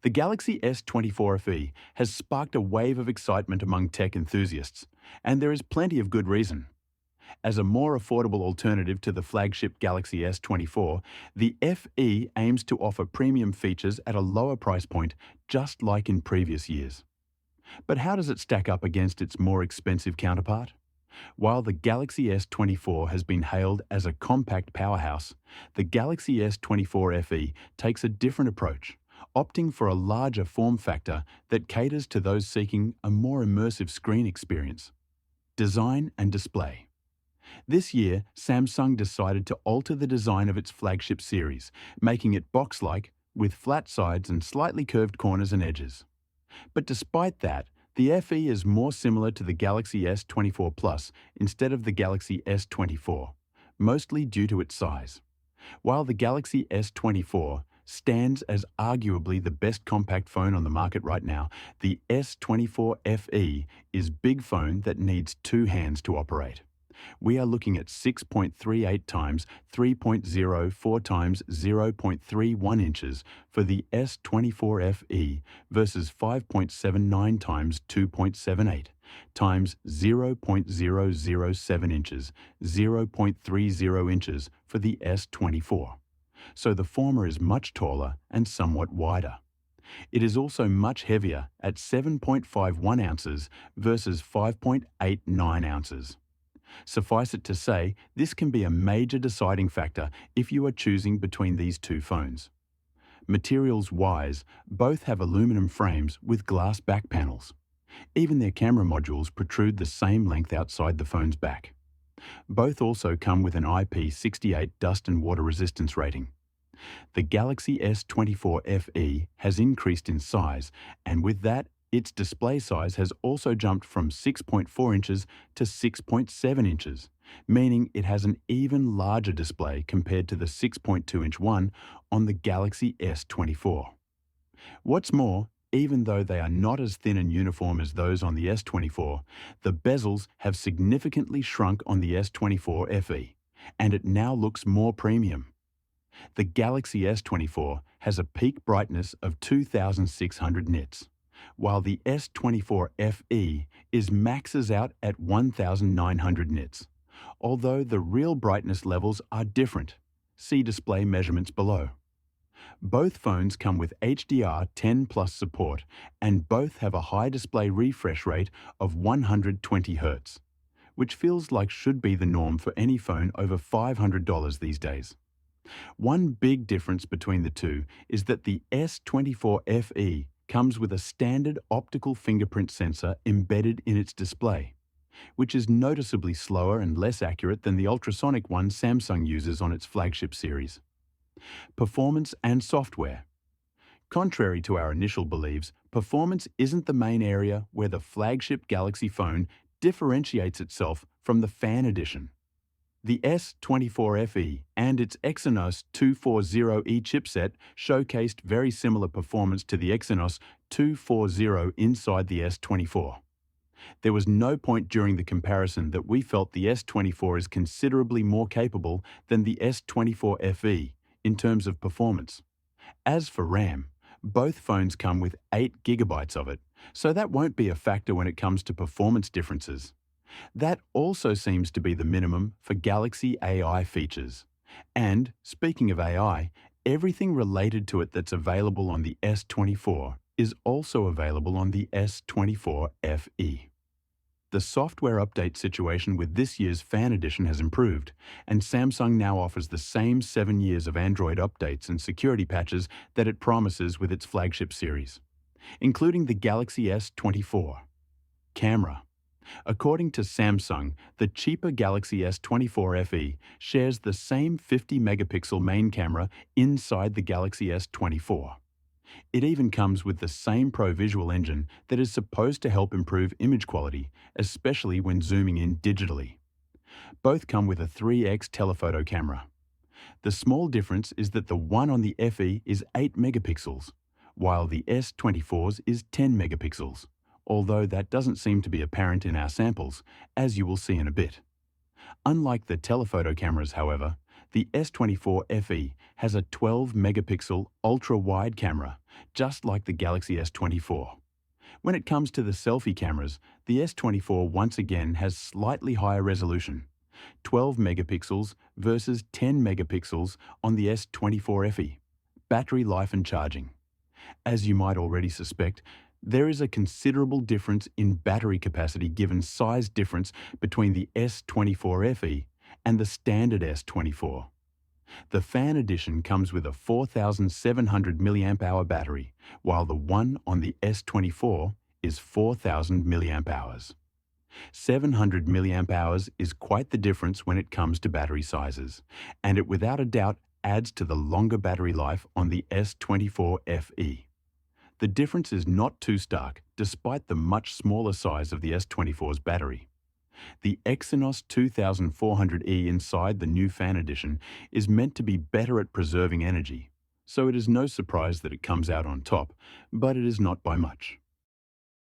The Galaxy S24 FE has sparked a wave of excitement among tech enthusiasts, and there is plenty of good reason. As a more affordable alternative to the flagship Galaxy S24, the FE aims to offer premium features at a lower price point, just like in previous years. But how does it stack up against its more expensive counterpart? While the Galaxy S24 has been hailed as a compact powerhouse, the Galaxy S24 FE takes a different approach, opting for a larger form factor that caters to those seeking a more immersive screen experience. Design and display. This year, Samsung decided to alter the design of its flagship series, making it box-like, with flat sides and slightly curved corners and edges. But despite that, the FE is more similar to the Galaxy S24 Plus instead of the Galaxy S24, mostly due to its size. While the Galaxy S24 stands as arguably the best compact phone on the market right now, the S24 FE is big phone that needs two hands to operate. We are looking at 6.38 times 3.04 times 0.31 inches for the S24 FE versus 5.79 times 2.78 times 0.007 inches, 0.30 inches for the S24. So the former is much taller and somewhat wider. It is also much heavier at 7.51 ounces versus 5.89 ounces. Suffice it to say, this can be a major deciding factor if you are choosing between these two phones. Materials-wise, both have aluminum frames with glass back panels. Even their camera modules protrude the same length outside the phone's back. Both also come with an IP68 dust and water resistance rating. The Galaxy S24 FE has increased in size, and with that, its display size has also jumped from 6.4 inches to 6.7 inches, meaning it has an even larger display compared to the 6.2-inch one on the Galaxy S24. What's more, even though they are not as thin and uniform as those on the S24, the bezels have significantly shrunk on the S24 FE, and it now looks more premium. The Galaxy S24 has a peak brightness of 2,600 nits, while the S24 FE maxes out at 1,900 nits, although the real brightness levels are different. See display measurements below. Both phones come with HDR10+ support, and both have a high display refresh rate of 120 Hz, which feels like should be the norm for any phone over $500 these days. One big difference between the two is that the S24 FE comes with a standard optical fingerprint sensor embedded in its display, which is noticeably slower and less accurate than the ultrasonic one Samsung uses on its flagship series. Performance and software. Contrary to our initial beliefs, performance isn't the main area where the flagship Galaxy phone differentiates itself from the Fan Edition. The S24 FE and its Exynos 240E chipset showcased very similar performance to the Exynos 240 inside the S24. There was no point during the comparison that we felt the S24 is considerably more capable than the S24 FE in terms of performance. As for RAM, both phones come with 8 GB of it, so that won't be a factor when it comes to performance differences. That also seems to be the minimum for Galaxy AI features. And, speaking of AI, everything related to it that's available on the S24 is also available on the S24 FE. The software update situation with this year's Fan Edition has improved, and Samsung now offers the same 7 years of Android updates and security patches that it promises with its flagship series, including the Galaxy S24. Camera. According to Samsung, the cheaper Galaxy S24 FE shares the same 50-megapixel main camera inside the Galaxy S24. It even comes with the same Pro Visual engine that is supposed to help improve image quality, especially when zooming in digitally. Both come with a 3x telephoto camera. The small difference is that the one on the FE is 8 megapixels, while the S24's is 10 megapixels. Although that doesn't seem to be apparent in our samples, as you will see in a bit. Unlike the telephoto cameras, however, The S24 FE has a 12-megapixel ultra-wide camera, just like the Galaxy S24. When it comes to the selfie cameras, the S24 once again has slightly higher resolution, 12 megapixels versus 10 megapixels on the S24 FE. Battery life and charging. As you might already suspect, there is a considerable difference in battery capacity given size difference between the S24 FE and the standard S24. The Fan Edition comes with a 4,700 mAh battery, while the one on the S24 is 4,000 mAh. 700 mAh is quite the difference when it comes to battery sizes, and it without a doubt adds to the longer battery life on the S24 FE. The difference is not too stark, despite the much smaller size of the S24's battery. The Exynos 2400E inside the new Fan Edition is meant to be better at preserving energy, so it is no surprise that it comes out on top, but it is not by much.